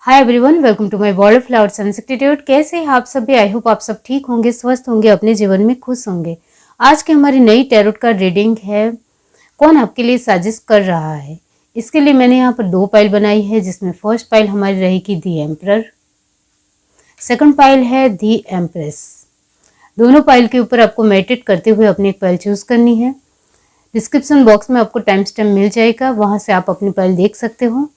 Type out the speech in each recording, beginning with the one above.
Hi everyone, welcome to my world of flowers institute. कैसे हैं आप सभी? आई होप आप सब ठीक होंगे, स्वस्थ होंगे, अपने जीवन में खुश होंगे। आज की हमारी नई टैरोट कार्ड रीडिंग है, कौन आपके लिए साजिश कर रहा है। इसके लिए मैंने यहाँ पर 2 पाइल बनाई है, जिसमें फर्स्ट पाइल हमारी रहेगी दी एम्परर, सेकंड पाइल है दी एम्प्रेस। दोनों पाइल के ऊपर आपको मेडिटेट करते हुए अपनी एक पाइल चूज करनी है। डिस्क्रिप्शन बॉक्स में आपको टाइम स्टैम्प मिल जाएगा, वहां से आप अपनी पाइल देख सकते हो।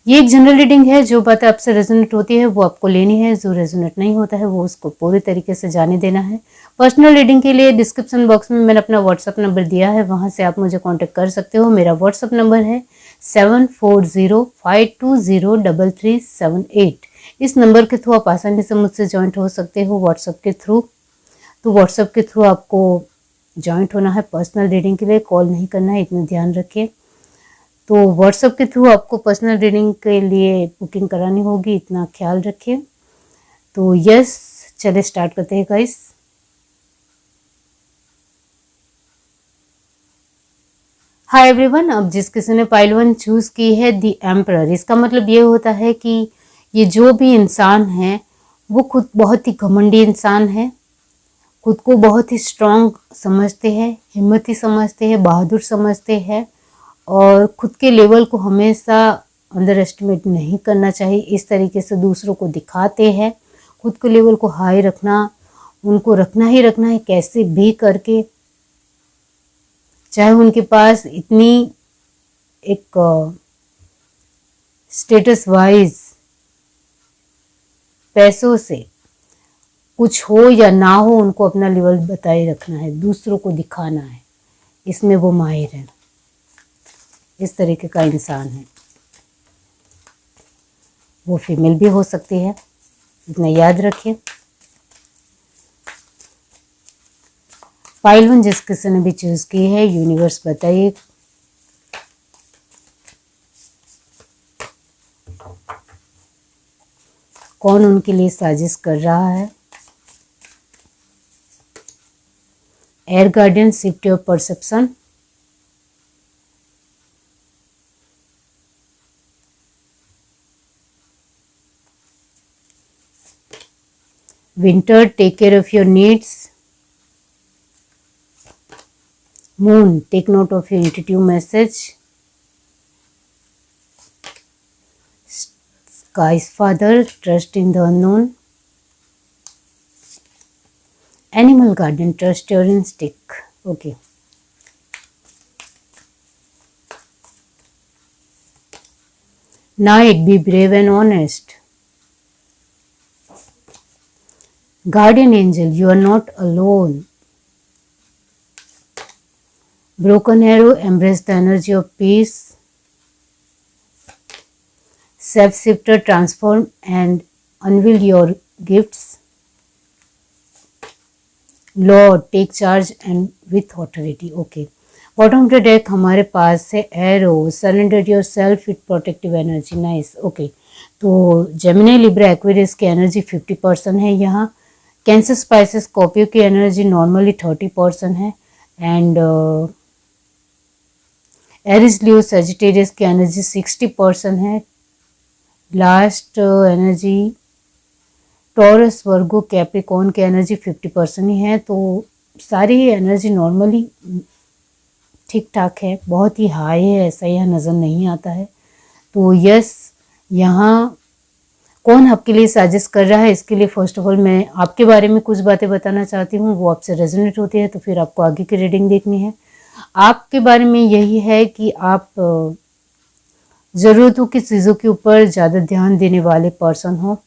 ये एक जनरल रीडिंग है, जो बातें आपसे रेजोनेट होती है वो आपको लेनी है, जो रेजोनेट नहीं होता है वो उसको पूरी तरीके से जाने देना है। पर्सनल रीडिंग के लिए डिस्क्रिप्शन बॉक्स में मैंने अपना व्हाट्सअप नंबर दिया है, वहां से आप मुझे कांटेक्ट कर सकते हो। मेरा व्हाट्सअप नंबर है 7405203378। इस नंबर के थ्रू आप आसानी से मुझसे ज्वाइंट हो सकते हो व्हाट्सअप के थ्रू। तो व्हाट्सअप के थ्रू आपको ज्वाइंट होना है, पर्सनल रीडिंग के लिए कॉल नहीं करना है, इतना ध्यान रखिए। तो व्हाट्सएप के थ्रू आपको पर्सनल रीडिंग के लिए बुकिंग करानी होगी, इतना ख्याल रखिए। तो यस, चलिए स्टार्ट करते हैं गाइस। हाय एवरीवन, अब जिस किसी ने पाइल 1 चूज की है दी एम्परर, इसका मतलब ये होता है कि ये जो भी इंसान है वो खुद बहुत ही घमंडी इंसान है, खुद को बहुत ही स्ट्रांग समझते हैं, हिम्मती समझते हैं, बहादुर समझते हैं और खुद के लेवल को हमेशा अंडर एस्टिमेट नहीं करना चाहिए। इस तरीके से दूसरों को दिखाते हैं। खुद के लेवल को हाई रखना, उनको रखना ही रखना है कैसे भी करके, चाहे उनके पास इतनी एक स्टेटस वाइज पैसों से कुछ हो या ना हो, उनको अपना लेवल बताए रखना है, दूसरों को दिखाना है, इसमें वो माहिर है। इस तरीके का इंसान है। वो फीमेल भी हो सकती है, इतना याद रखिए। पाइल 1 जिस किसी ने भी चूज की है, यूनिवर्स बताइए कौन उनके लिए साजिश कर रहा है। Air guardian, shift your perception. Winter, take care of your needs. Moon, take note of your intuitive message. Sky's father, trust in the unknown. Animal guardian, trust your instinct. Okay. Night, be brave and honest. Guardian angel, you are not alone. Broken arrow, embrace the energy of peace. Self-shifter, transform and unveil your gifts. Lord, take charge and with authority. Okay. Bottom of the deck हमारे पास है arrow, surrender your self with protective energy. Nice. Okay, तो Gemini, Libra, Aquarius की energy 50% है यहाँ। Cancer, spices, Scorpio की energy normally 30% है। And Eris, Leo, Sagittarius की energy 60% है। लास्ट एनर्जी टॉरस, वर्गो, कैप्रिकॉर्न की एनर्जी 50% ही है। तो सारी एनर्जी नॉर्मली ठीक ठाक है, बहुत ही हाई है ऐसा यहाँ नज़र नहीं आता है। तो यस, यहाँ कौन आपके लिए साजिश कर रहा है, इसके लिए फर्स्ट ऑफ ऑल मैं आपके बारे में कुछ बातें बताना चाहती हूँ। वो आपसे रेजोनेट होती है तो फिर आपको आगे की रीडिंग देखनी है। आपके बारे में यही है कि आप ज़रूरतों की चीज़ों के ऊपर ज़्यादा ध्यान देने वाले पर्सन हो।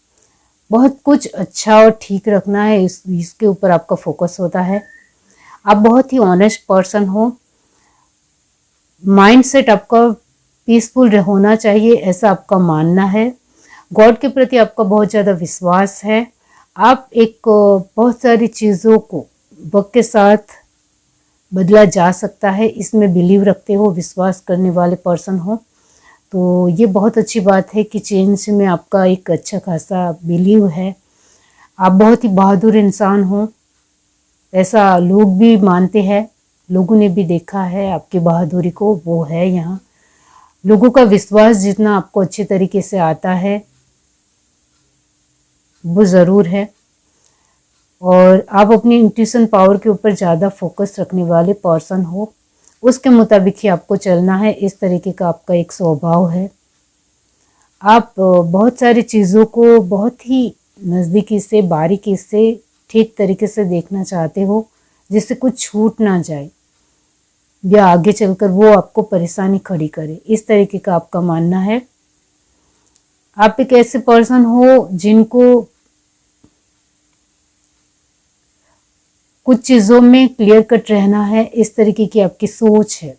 बहुत कुछ अच्छा और ठीक रखना है, इसके ऊपर आपका फोकस होता है। आप बहुत ही ऑनेस्ट पर्सन हो। माइंडसेट आपका पीसफुल होना चाहिए, ऐसा आपका मानना है। गॉड के प्रति आपका बहुत ज़्यादा विश्वास है। आप एक बहुत सारी चीज़ों को वक्त के साथ बदला जा सकता है, इसमें बिलीव रखते हो, विश्वास करने वाले पर्सन हो। तो ये बहुत अच्छी बात है कि चेंज में आपका एक अच्छा खासा बिलीव है। आप बहुत ही बहादुर इंसान हो, ऐसा लोग भी मानते हैं, लोगों ने भी देखा है आपकी बहादुरी को, वो है यहाँ। लोगों का विश्वास जितना आपको अच्छे तरीके से आता है, वो ज़रूर है। और आप अपनी इंट्यूशन पावर के ऊपर ज़्यादा फोकस रखने वाले पर्सन हो, उसके मुताबिक ही आपको चलना है। इस तरीके का आपका एक स्वभाव है। आप बहुत सारी चीज़ों को बहुत ही नज़दीकी से, बारीकी से, ठीक तरीके से देखना चाहते हो, जिससे कुछ छूट ना जाए या आगे चलकर वो आपको परेशानी खड़ी करे। इस तरीके का आपका मानना है। आप एक ऐसे पर्सन हो जिनको कुछ चीज़ों में क्लियर कट रहना है, इस तरीके की आपकी सोच है।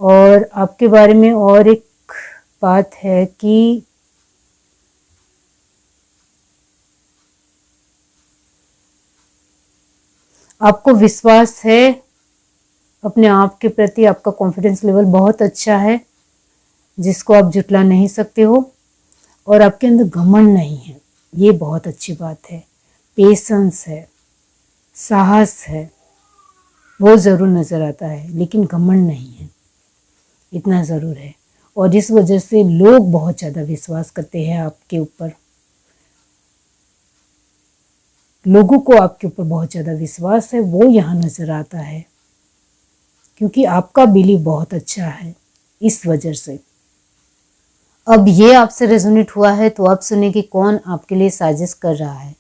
और आपके बारे में और एक बात है कि आपको विश्वास है अपने आप के प्रति, आपका कॉन्फिडेंस लेवल बहुत अच्छा है जिसको आप जुटला नहीं सकते हो। और आपके अंदर घमंड नहीं है, ये बहुत अच्छी बात है। पेशेंस है, साहस है, वो ज़रूर नज़र आता है, लेकिन घमंड नहीं है, इतना ज़रूर है। और इस वजह से लोग बहुत ज़्यादा विश्वास करते हैं आपके ऊपर। लोगों को आपके ऊपर बहुत ज़्यादा विश्वास है, वो यहाँ नज़र आता है, क्योंकि आपका बिलीव बहुत अच्छा है इस वजह से। अब ये आपसे रेजोनेट हुआ है तो आप सुने कि कौन आपके लिए साजिश कर रहा है।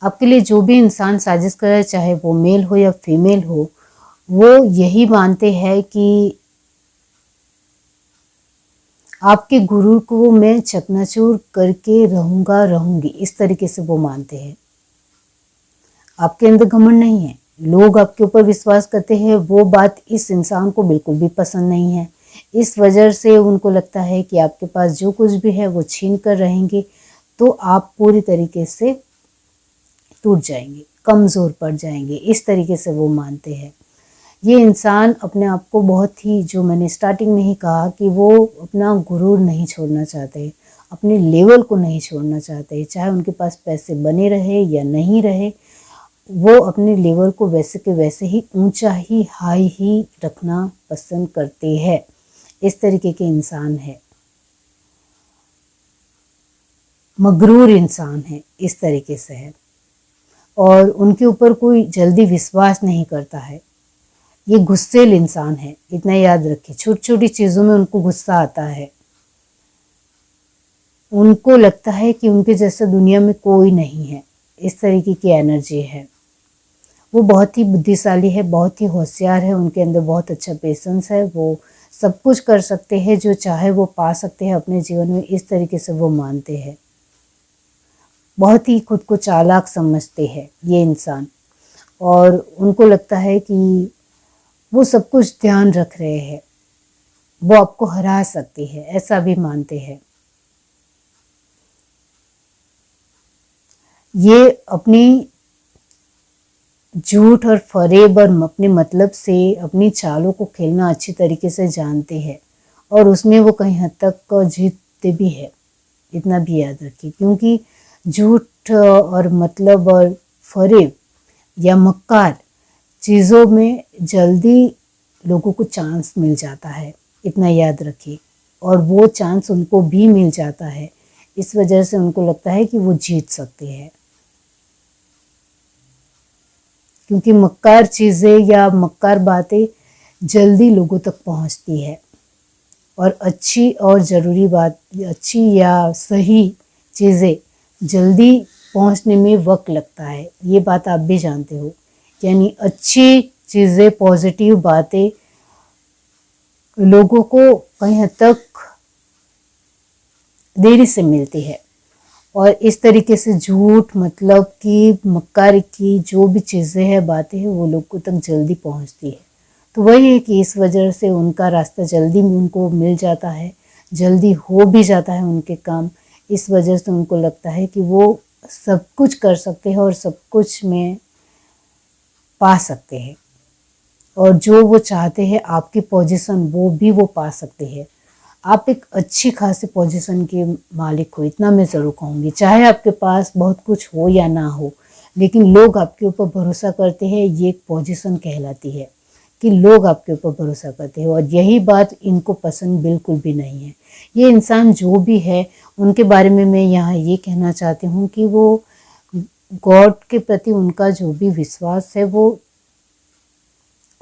आपके लिए जो भी इंसान साजिश कर रहा है, चाहे वो मेल हो या फीमेल हो, वो यही मानते हैं कि आपके गुरु को मैं चकनाचूर करके रहूंगी, इस तरीके से वो मानते हैं। आपके अंदर घमंड नहीं है, लोग आपके ऊपर विश्वास करते हैं, वो बात इस इंसान को बिल्कुल भी पसंद नहीं है। इस वजह से उनको लगता है कि आपके पास जो कुछ भी है वो छीन कर रहेंगे, तो आप पूरी तरीके से टूट जाएंगे, कमज़ोर पड़ जाएंगे, इस तरीके से वो मानते हैं। ये इंसान अपने आप को बहुत ही, जो मैंने स्टार्टिंग में ही कहा कि वो अपना गुरूर नहीं छोड़ना चाहते, अपने लेवल को नहीं छोड़ना चाहते, चाहे उनके पास पैसे बने रहे या नहीं रहे, वो अपने लेवल को वैसे के वैसे ही ऊंचा ही, हाई ही रखना पसंद करते हैं। इस तरीके के इंसान है, मगरूर इंसान है, इस तरीके से है। और उनके ऊपर कोई जल्दी विश्वास नहीं करता है। ये गुस्सेल इंसान है, इतना याद रखिए। छोटी छोटी चीज़ों में उनको गुस्सा आता है। उनको लगता है कि उनके जैसा दुनिया में कोई नहीं है, इस तरीके की एनर्जी है। वो बहुत ही बुद्धिशाली है, बहुत ही होशियार है, उनके अंदर बहुत अच्छा पेशेंस है। वो सब कुछ कर सकते हैं, जो चाहे वो पा सकते हैं अपने जीवन में, इस तरीके से वो मानते हैं। बहुत ही खुद को चालाक समझते हैं ये इंसान, और उनको लगता है कि वो सब कुछ ध्यान रख रहे हैं, वो आपको हरा सकती है, ऐसा भी मानते हैं। ये अपनी झूठ और फरेब और अपने मतलब से अपनी चालों को खेलना अच्छी तरीके से जानते हैं, और उसमें वो कहीं हद तक जीतते भी है, इतना भी याद रखिए। क्योंकि झूठ और मतलब और फरेब या मक्कार चीज़ों में जल्दी लोगों को चांस मिल जाता है, इतना याद रखिए। और वो चांस उनको भी मिल जाता है, इस वजह से उनको लगता है कि वो जीत सकते हैं। क्योंकि मक्कार चीज़ें या मक्कार बातें जल्दी लोगों तक पहुंचती है, और अच्छी और ज़रूरी बात, अच्छी या सही चीज़ें जल्दी पहुंचने में वक्त लगता है, ये बात आप भी जानते हो। यानी अच्छी चीज़ें, पॉजिटिव बातें लोगों को कहीं हद तक देरी से मिलती है, और इस तरीके से झूठ, मतलब कि मक्कारी की जो भी चीज़ें हैं, बातें हैं, वो लोगों तक जल्दी पहुंचती है। तो वही है कि इस वजह से उनका रास्ता जल्दी उनको मिल जाता है, जल्दी हो भी जाता है उनके काम। इस वजह से उनको लगता है कि वो सब कुछ कर सकते हैं और सब कुछ में पा सकते हैं, और जो वो चाहते हैं आपकी पोजीशन, वो भी वो पा सकते हैं। आप एक अच्छी खासी पोजीशन के मालिक हो, इतना मैं ज़रूर कहूँगी। चाहे आपके पास बहुत कुछ हो या ना हो, लेकिन लोग आपके ऊपर भरोसा करते हैं, ये एक पोजीशन कहलाती है। कि लोग आपके ऊपर भरोसा करते हैं, और यही बात इनको पसंद बिल्कुल भी नहीं है। ये इंसान जो भी है उनके बारे में मैं यहाँ ये कहना चाहती हूँ कि वो गॉड के प्रति उनका जो भी विश्वास है, वो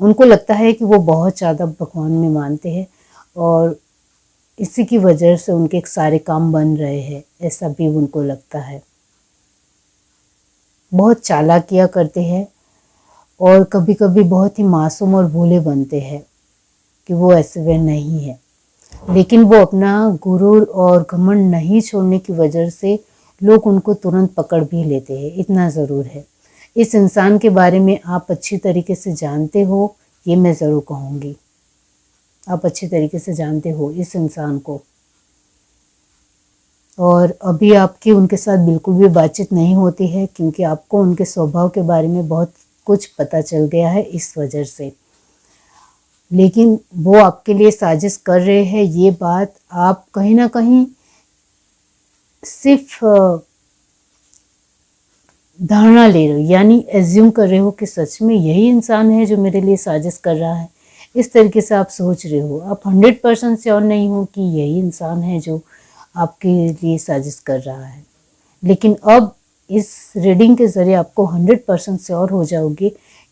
उनको लगता है कि वो बहुत ज़्यादा भगवान में मानते हैं, और इसी की वजह से उनके सारे काम बन रहे हैं, ऐसा भी उनको लगता है। बहुत चालाकियाँ करते हैं और कभी कभी बहुत ही मासूम और भोले बनते हैं कि वो ऐसे वे नहीं है, लेकिन वो अपना गुरूर और घमंड नहीं छोड़ने की वजह से लोग उनको तुरंत पकड़ भी लेते हैं। इतना ज़रूर है, इस इंसान के बारे में आप अच्छी तरीके से जानते हो, ये मैं ज़रूर कहूँगी। आप अच्छी तरीके से जानते हो इस इंसान को, और अभी आपकी उनके साथ बिल्कुल भी बातचीत नहीं होती है, क्योंकि आपको उनके स्वभाव के बारे में बहुत कुछ पता चल गया है इस वजह से। लेकिन वो आपके लिए साजिश कर रहे हैं, ये बात आप कहीं ना कहीं सिर्फ धारणा ले रहे हो, यानी एज्यूम कर रहे हो कि सच में यही इंसान है जो मेरे लिए साजिश कर रहा है। इस तरीके से आप सोच रहे हो, आप 100% श्योर नहीं हो कि यही इंसान है जो आपके लिए साजिश कर रहा है। लेकिन अब इस रीडिंग के ज़रिए आपको 100% श्योर हो जाओगे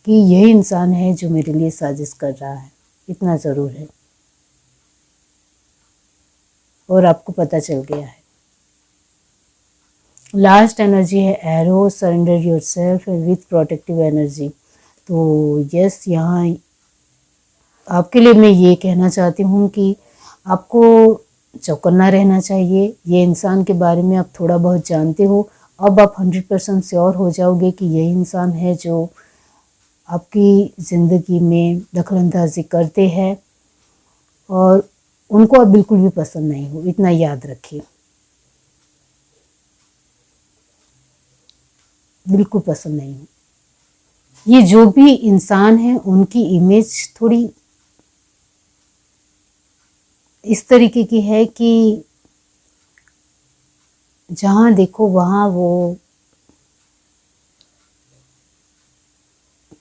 कि यही इंसान है जो मेरे लिए साजिश कर रहा है, इतना ज़रूर है, और आपको पता चल गया है। लास्ट एनर्जी है arrow, surrender yourself with protective energy. तो यस, यहाँ आपके लिए मैं ये कहना चाहती हूँ कि आपको चौकन्ना रहना चाहिए। ये इंसान के बारे में आप थोड़ा बहुत जानते हो, अब आप 100% श्योर हो जाओगे कि यही इंसान है जो आपकी ज़िंदगी में दखलंदाजी करते हैं, और उनको आप बिल्कुल भी पसंद नहीं हो, इतना याद रखिए। बिल्कुल पसंद नहीं हो। ये जो भी इंसान है उनकी इमेज थोड़ी इस तरीके की है कि जहाँ देखो वहाँ वो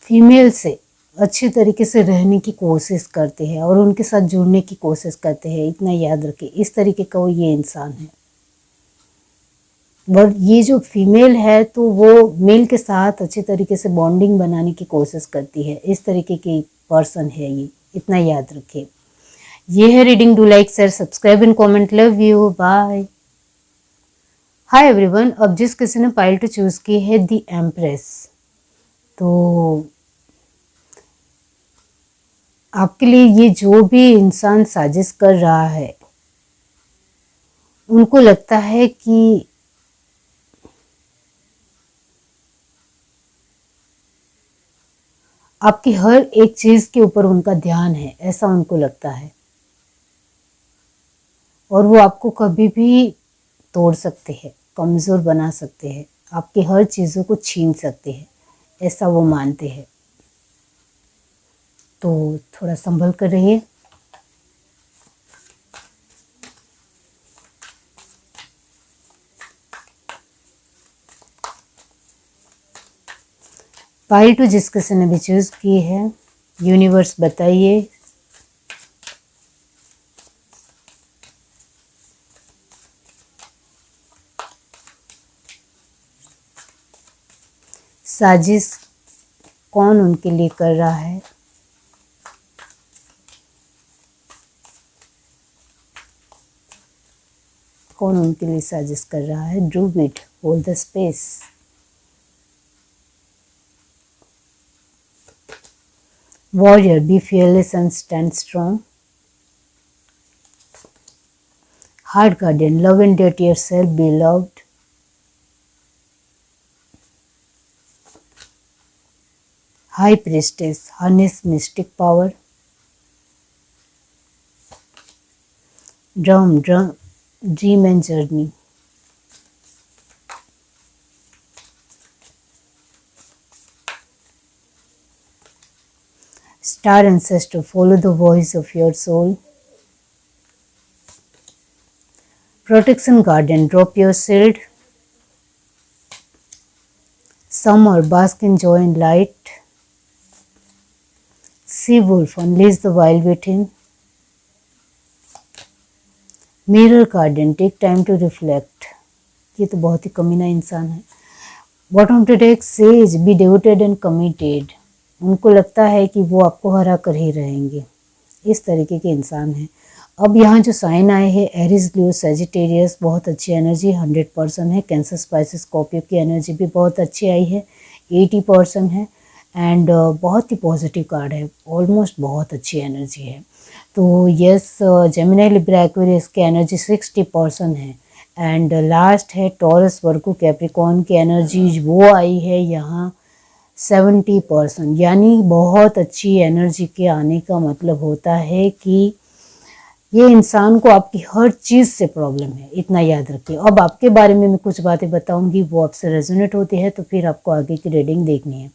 फीमेल से अच्छी तरीके से रहने की कोशिश करते हैं और उनके साथ जुड़ने की कोशिश करते हैं, इतना याद रखिए। इस तरीके का वो ये इंसान है। और ये जो फीमेल है तो वो मेल के साथ अच्छी तरीके से बॉन्डिंग बनाने की कोशिश करती है, इस तरीके की पर्सन है ये, इतना याद रखिए। ये है reading. Do like, share, subscribe and comment. Love you, bye. Hi everyone. अब जिस किसी ने पाइल टू चूज की है द एम्प्रेस, तो आपके लिए ये जो भी इंसान साजिश कर रहा है, उनको लगता है कि आपकी हर एक चीज के ऊपर उनका ध्यान है, ऐसा उनको लगता है, और वो आपको कभी भी तोड़ सकते हैं, कमज़ोर बना सकते हैं, आपकी हर चीज़ों को छीन सकते हैं, ऐसा वो मानते हैं। तो थोड़ा संभल कर रहिए। पाइल टू जिस किसी ने भी चूज की है, यूनिवर्स बताइए साजिश कौन उनके लिए कर रहा है। कौन उनके लिए साजिश कर रहा है। Druid, hold the space. Warrior, be fearless and stand strong. Heart guardian, love and date yourself, be loved. High priestess, harness mystic power. Dream and journey. Star ancestor, follow the voice of your soul. Protection guardian, drop your shield. Summer, bask in joy and light. Sea wolf unleash the wild within, mirror garden take time to reflect, ये तो बहुत ही कमीना इंसान है। Bottom to take says be devoted and committed, उनको लगता है कि वो आपको हरा कर ही रहेंगे, इस तरीके के इंसान हैं। अब यहाँ जो साइन आए हैं एरिस, लियो, सैजिटेरियस, बहुत अच्छी एनर्जी 100% है। कैंसर, स्पाइसिस, स्कॉर्पियो की एनर्जी भी बहुत अच्छी आई है, 80% है। एंड बहुत ही पॉजिटिव कार्ड है, ऑलमोस्ट बहुत अच्छी एनर्जी है। तो यस, जेमिनी, लिब्रा, एक्वेरियस की एनर्जी 60% है। एंड लास्ट है टॉरस, वर्गो, कैप्रिकॉर्न की एनर्जी, वो आई है यहाँ 70%। यानी बहुत अच्छी एनर्जी के आने का मतलब होता है कि ये इंसान को आपकी हर चीज़ से प्रॉब्लम है, इतना याद रखिए। अब आपके बारे में मैं कुछ बातें बताऊंगी, वो आपसे रेजोनेट होती है तो फिर आपको आगे की रीडिंग देखनी है।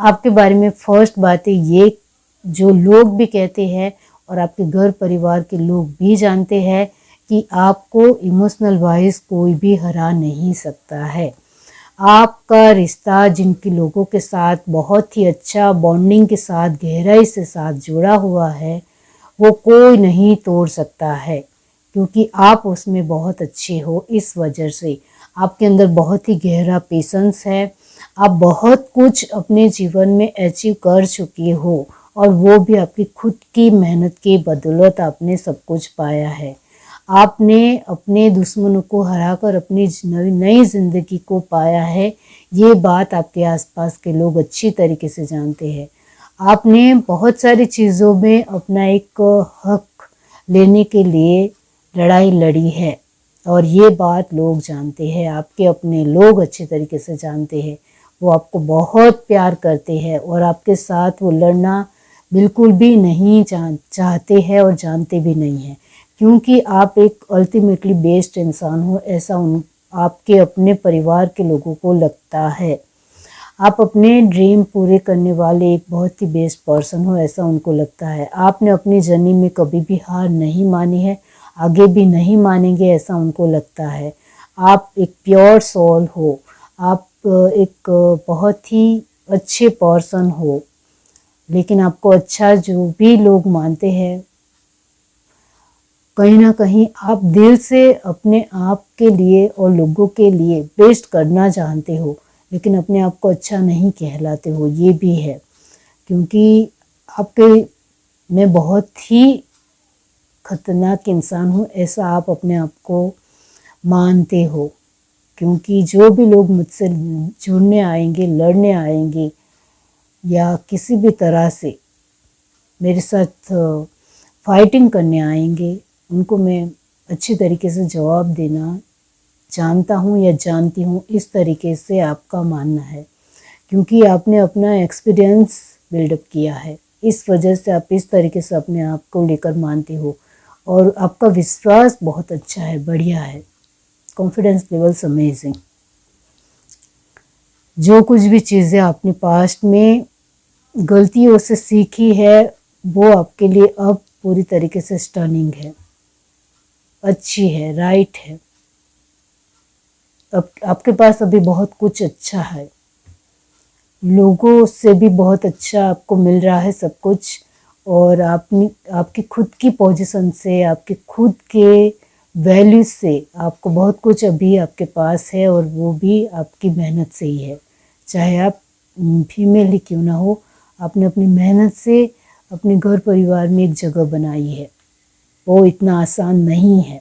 आपके बारे में फर्स्ट बातें ये जो लोग भी कहते हैं और आपके घर परिवार के लोग भी जानते हैं कि आपको इमोशनल वाइज कोई भी हरा नहीं सकता है। आपका रिश्ता जिनके लोगों के साथ बहुत ही अच्छा बॉन्डिंग के साथ गहराई से साथ जुड़ा हुआ है वो कोई नहीं तोड़ सकता है, क्योंकि आप उसमें बहुत अच्छे हो। इस वजह से आपके अंदर बहुत ही गहरा पेशेंस है, आप बहुत कुछ अपने जीवन में अचीव कर चुके हो और वो भी आपकी खुद की मेहनत की बदौलत आपने सब कुछ पाया है। आपने अपने दुश्मनों को हराकर अपनी नई जिंदगी को पाया है, ये बात आपके आसपास के लोग अच्छी तरीके से जानते हैं। आपने बहुत सारी चीज़ों में अपना एक हक लेने के लिए लड़ाई लड़ी है और ये बात लोग जानते हैं, आपके अपने लोग अच्छे तरीके से जानते हैं। वो आपको बहुत प्यार करते हैं और आपके साथ वो लड़ना बिल्कुल भी नहीं चाहते हैं और जानते भी नहीं हैं, क्योंकि आप एक अल्टीमेटली बेस्ट इंसान हो, ऐसा आपके अपने परिवार के लोगों को लगता है। आप अपने ड्रीम पूरे करने वाले एक बहुत ही बेस्ट पर्सन हो, ऐसा उनको लगता है। आपने अपनी जर्नी में कभी भी हार नहीं मानी है, आगे भी नहीं मानेंगे, ऐसा उनको लगता है। आप एक प्योर सोल हो, आप एक बहुत ही अच्छे पर्सन हो, लेकिन आपको अच्छा जो भी लोग मानते हैं, कहीं ना कहीं आप दिल से अपने आप के लिए और लोगों के लिए बेस्ट करना चाहते हो, लेकिन अपने आप को अच्छा नहीं कहलाते हो, ये भी है। क्योंकि आपके मैं बहुत ही खतरनाक इंसान हूँ, ऐसा आप अपने आप को मानते हो। क्योंकि जो भी लोग मुझसे जुड़ने आएंगे, लड़ने आएंगे या किसी भी तरह से मेरे साथ फाइटिंग करने आएंगे, उनको मैं अच्छी तरीके से जवाब देना जानता हूँ या जानती हूँ, इस तरीके से आपका मानना है। क्योंकि आपने अपना एक्सपीरियंस बिल्डअप किया है, इस वजह से आप इस तरीके से अपने आप को लेकर मानते हो और आपका विश्वास बहुत अच्छा है, बढ़िया है, कॉन्फिडेंस लेवल्स अमेजिंग। जो कुछ भी चीज़ें आपने पास्ट में गलतियों से सीखी है वो आपके लिए अब पूरी तरीके से स्टर्निंग है, अच्छी है, राइट है। अब आपके पास अभी बहुत कुछ अच्छा है, लोगों से भी बहुत अच्छा आपको मिल रहा है सब कुछ, और आपकी खुद की पोजीशन से, आपके खुद के वैल्यू से आपको बहुत कुछ अभी आपके पास है, और वो भी आपकी मेहनत से ही है। चाहे आप फीमेल ही क्यों ना हो, आपने अपनी मेहनत से अपने घर परिवार में एक जगह बनाई है, वो इतना आसान नहीं है,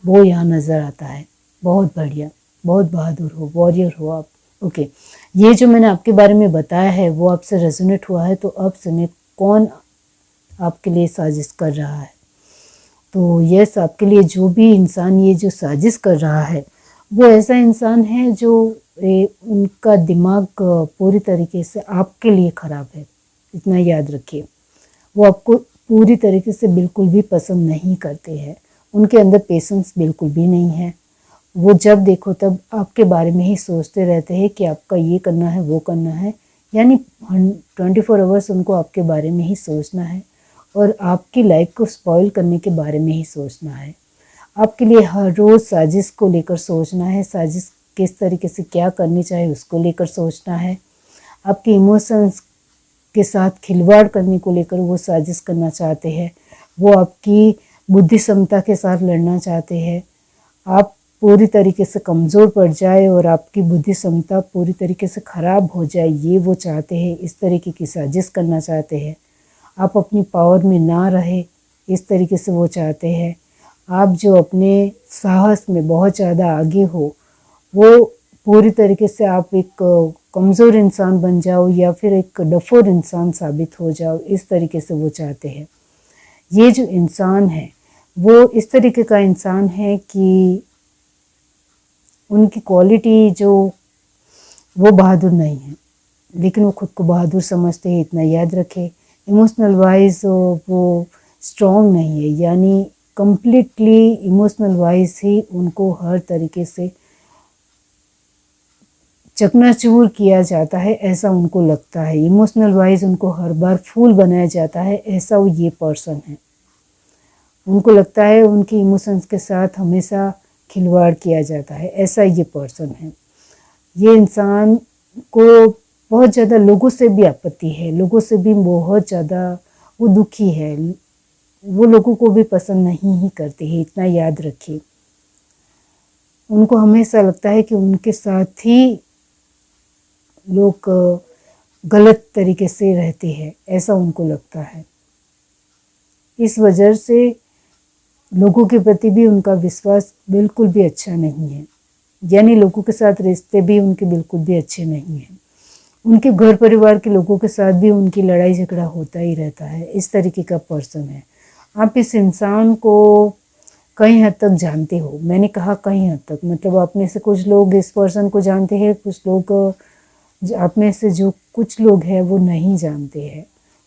वो यहाँ नज़र आता है। बहुत बढ़िया, बहुत बहादुर हो, वॉरियर हो आप। ओके, ये जो मैंने आपके बारे में बताया है वो आपसे रेजोनेट हुआ है, तो अब सुनिए कौन आपके लिए साजिश कर रहा है। तो यस, आपके लिए जो भी इंसान ये जो साजिश कर रहा है वो ऐसा इंसान है जो उनका दिमाग पूरी तरीके से आपके लिए ख़राब है, इतना याद रखिए। वो आपको पूरी तरीके से बिल्कुल भी पसंद नहीं करते हैं, उनके अंदर पेशेंस बिल्कुल भी नहीं है। वो जब देखो तब आपके बारे में ही सोचते रहते हैं कि आपका ये करना है, वो करना है, यानी 24 आवर्स उनको आपके बारे में ही सोचना है और आपकी लाइफ को स्पॉइल करने के बारे में ही सोचना है। आपके लिए हर रोज़ साजिश को लेकर सोचना है, साजिश किस तरीके से क्या करनी चाहिए उसको लेकर सोचना है। आपके इमोशंस आपके साथ खिलवाड़ करने को लेकर वो साजिश करना चाहते हैं। वो आपकी बुद्धि क्षमता के साथ लड़ना चाहते हैं। आप पूरी तरीके से कमज़ोर पड़ जाए और आपकी बुद्धि क्षमता पूरी तरीके से ख़राब हो जाए, ये वो चाहते हैं। इस तरीके की साजिश करना चाहते हैं। आप अपनी पावर में ना रहे, इस तरीके से वो चाहते हैं। आप जो अपने साहस में बहुत ज़्यादा आगे हो, वो पूरी तरीके से आप एक कमज़ोर इंसान बन जाओ या फिर एक डफोर इंसान साबित हो जाओ, इस तरीके से वो चाहते हैं। ये जो इंसान है वो इस तरीके का इंसान है कि उनकी क्वालिटी जो वो बहादुर नहीं है, लेकिन वो खुद को बहादुर समझते हैं। इतना याद रखें। इमोशनल वाइज वो स्ट्रॉन्ग नहीं है, यानी कम्प्लीटली इमोशनल वाइज ही उनको हर तरीके से चकनाचूर किया जाता है, ऐसा उनको लगता है। इमोशनल वाइज उनको हर बार फूल बनाया जाता है, ऐसा वो ये पर्सन है। उनको लगता है उनकी इमोशंस के साथ हमेशा खिलवाड़ किया जाता है, ऐसा ये पर्सन है। ये इंसान को बहुत ज़्यादा लोगों से भी आपत्ति है, लोगों से भी बहुत ज़्यादा वो दुखी है। वो लोगों को भी पसंद नहीं ही करते हैं, इतना याद रखिए। उनको हमेशा लगता है कि उनके साथ ही लोग गलत तरीके से रहते हैं, ऐसा उनको लगता है। इस वजह से लोगों के प्रति भी उनका विश्वास बिल्कुल भी अच्छा नहीं है, यानी लोगों के साथ रिश्ते भी उनके बिल्कुल भी अच्छे नहीं हैं। उनके घर परिवार के लोगों के साथ भी उनकी लड़ाई झगड़ा होता ही रहता है, इस तरीके का पर्सन है। आप इस इंसान को कई हद तक जानते हो, मैंने कहा कई हद तक, मतलब आप में से कुछ लोग इस पर्सन को जानते हैं, कुछ लोग आप में से जो कुछ लोग हैं वो नहीं जानते हैं,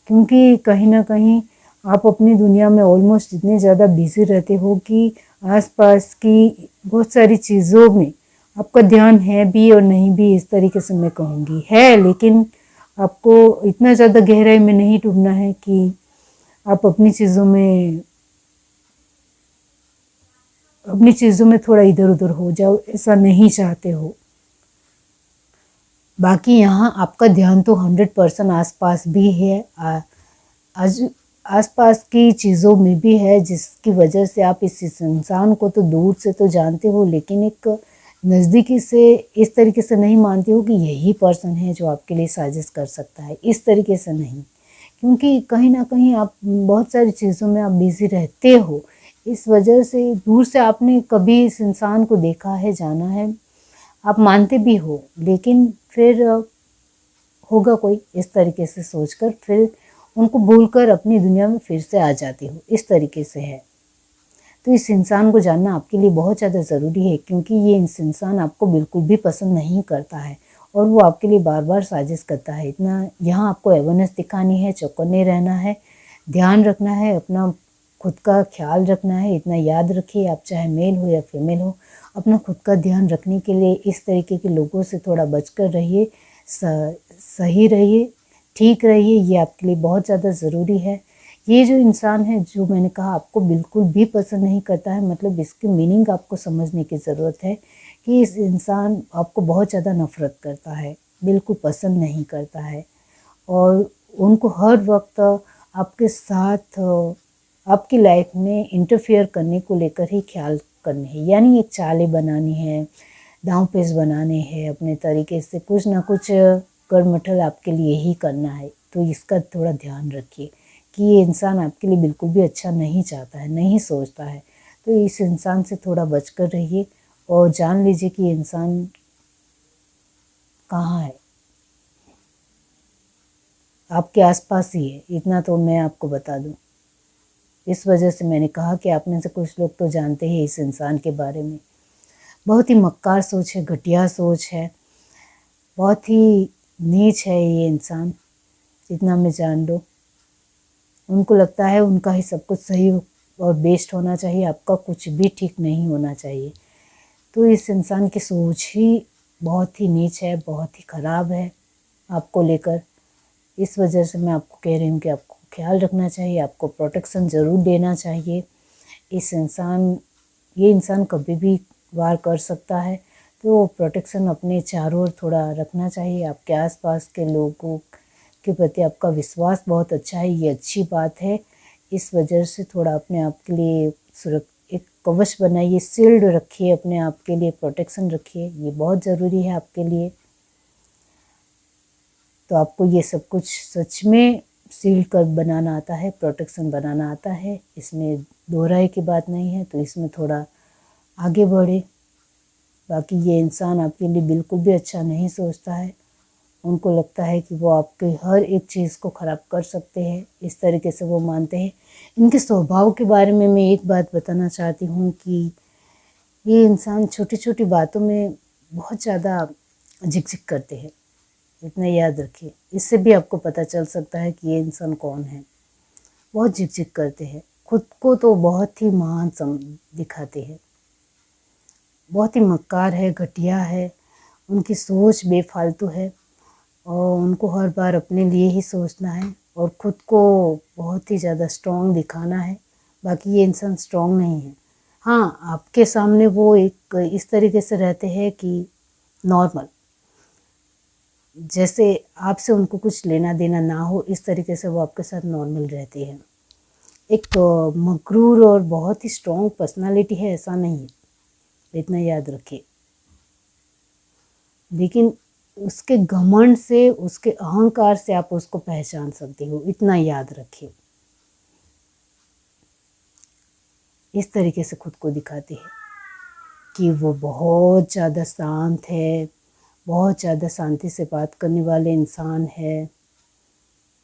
क्योंकि कहीं ना कहीं आप अपनी दुनिया में ऑलमोस्ट इतने ज़्यादा बिजी रहते हो कि आसपास की बहुत सारी चीज़ों में आपका ध्यान है भी और नहीं भी, इस तरीके से मैं कहूँगी है। लेकिन आपको इतना ज़्यादा गहराई में नहीं डूबना है कि आप अपनी चीज़ों में थोड़ा इधर उधर हो जाओ, ऐसा नहीं चाहते हो। बाकी यहाँ आपका ध्यान तो 100% आसपास भी है, आसपास की चीज़ों में भी है, जिसकी वजह से आप इस इंसान को तो दूर से तो जानते हो, लेकिन एक नज़दीकी से इस तरीके से नहीं मानते हो कि यही पर्सन है जो आपके लिए साजिश कर सकता है, इस तरीके से नहीं। क्योंकि कहीं ना कहीं आप बहुत सारी चीज़ों में आप बिज़ी रहते हो, इस वजह से दूर से आपने कभी इस इंसान को देखा है, जाना है, आप मानते भी हो, लेकिन फिर होगा कोई, इस तरीके से सोचकर फिर उनको भूलकर अपनी दुनिया में फिर से आ जाती हो, इस तरीके से है। तो इस इंसान को जानना आपके लिए बहुत ज़्यादा ज़रूरी है, क्योंकि ये इंसान आपको बिल्कुल भी पसंद नहीं करता है और वो आपके लिए बार बार साजिश करता है। इतना यहाँ आपको अवेयरनेस दिखानी है, चौकन्ने रहना है, ध्यान रखना है, अपना खुद का ख्याल रखना है। इतना याद रखिए, आप चाहे मेल हो या फीमेल हो, अपना खुद का ध्यान रखने के लिए इस तरीके के लोगों से थोड़ा बचकर रहिए, सही रहिए, ठीक रहिए, ये आपके लिए बहुत ज़्यादा ज़रूरी है। ये जो इंसान है, जो मैंने कहा आपको बिल्कुल भी पसंद नहीं करता है, मतलब इसकी मीनिंग आपको समझने की ज़रूरत है कि इस इंसान आपको बहुत ज़्यादा नफ़रत करता है, बिल्कुल पसंद नहीं करता है और उनको हर वक्त आपके साथ आपकी लाइफ में इंटरफेयर करने को लेकर ही ख्याल करने हैं, यानी एक चालें बनानी है, दांव पेच बनाने हैं, अपने तरीके से कुछ ना कुछ गड़मठल आपके लिए ही करना है। तो इसका थोड़ा ध्यान रखिए कि ये इंसान आपके लिए बिल्कुल भी अच्छा नहीं चाहता है, नहीं सोचता है। तो इस इंसान से थोड़ा बचकर रहिए और जान लीजिए कि ये इंसान कहाँ है, आपके आसपास ही है, इतना तो मैं आपको बता दूं। इस वजह से मैंने कहा कि आप में से कुछ लोग तो जानते हैं इस इंसान के बारे में। बहुत ही मक्कार सोच है, घटिया सोच है, बहुत ही नीच है ये इंसान, इतना मैं जान लो। उनको लगता है उनका ही सब कुछ सही और बेस्ट होना चाहिए, आपका कुछ भी ठीक नहीं होना चाहिए। तो इस इंसान की सोच ही बहुत ही नीच है, बहुत ही ख़राब है आपको लेकर। इस वजह से मैं आपको कह रही हूँ कि आपको ख्याल रखना चाहिए, आपको प्रोटेक्शन ज़रूर देना चाहिए। ये इंसान कभी भी वार कर सकता है, तो प्रोटेक्शन अपने चारों ओर थोड़ा रखना चाहिए। आपके आसपास के लोगों आपके प्रति आपका विश्वास बहुत अच्छा है, ये अच्छी बात है। इस वजह से थोड़ा अपने आप के लिए एक कवच बनाइए, शील्ड रखिए, अपने आप के लिए प्रोटेक्शन रखिए, ये बहुत ज़रूरी है आपके लिए। तो आपको ये सब कुछ सच में शील्ड कर बनाना आता है, प्रोटेक्शन बनाना आता है, इसमें दो राय की बात नहीं है। तो इसमें थोड़ा आगे बढ़े। बाकी ये इंसान आपके लिए बिल्कुल भी अच्छा नहीं सोचता है, उनको लगता है कि वो आपके हर एक चीज़ को ख़राब कर सकते हैं, इस तरीके से वो मानते हैं। इनके स्वभाव के बारे में मैं एक बात बताना चाहती हूँ कि ये इंसान छोटी छोटी बातों में बहुत ज़्यादा झिकझिक करते हैं, इतना याद रखिए। इससे भी आपको पता चल सकता है कि ये इंसान कौन है। बहुत झिकझिक करते हैं, खुद को तो बहुत ही महान दिखाते हैं, बहुत ही मक्कार है, घटिया है, उनकी सोच बेफालतू है और उनको हर बार अपने लिए ही सोचना है और ख़ुद को बहुत ही ज़्यादा स्ट्रॉन्ग दिखाना है। बाकी ये इंसान स्ट्रॉन्ग नहीं है। हाँ, आपके सामने वो एक इस तरीके से रहते हैं कि नॉर्मल, जैसे आपसे उनको कुछ लेना देना ना हो, इस तरीके से वो आपके साथ नॉर्मल रहते हैं। एक मगरूर और बहुत ही स्ट्रॉन्ग पर्सनालिटी है ऐसा नहीं है, इतना याद रखिए। लेकिन उसके घमंड से, उसके अहंकार से आप उसको पहचान सकते हो, इतना याद रखिए। इस तरीके से खुद को दिखाते हैं कि वो बहुत ज़्यादा शांत है, बहुत ज़्यादा शांति से बात करने वाले इंसान है।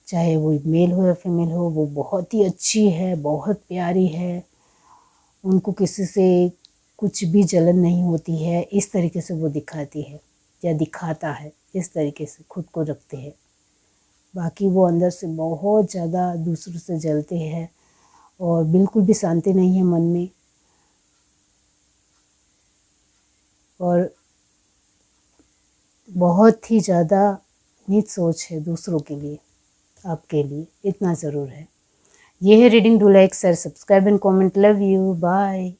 चाहे वो मेल हो या फीमेल हो, वो बहुत ही अच्छी है, बहुत प्यारी है, उनको किसी से कुछ भी जलन नहीं होती है। इस तरीके से वो दिखाती है या दिखाता है, इस तरीके से खुद को रखते हैं। बाकी वो अंदर से बहुत ज़्यादा दूसरों से जलते हैं और बिल्कुल भी शांति नहीं है मन में, और बहुत ही ज़्यादा नीच सोच है दूसरों के लिए, आपके लिए, इतना ज़रूर है। ये है reading. Do like, share, subscribe and comment. Love you, bye.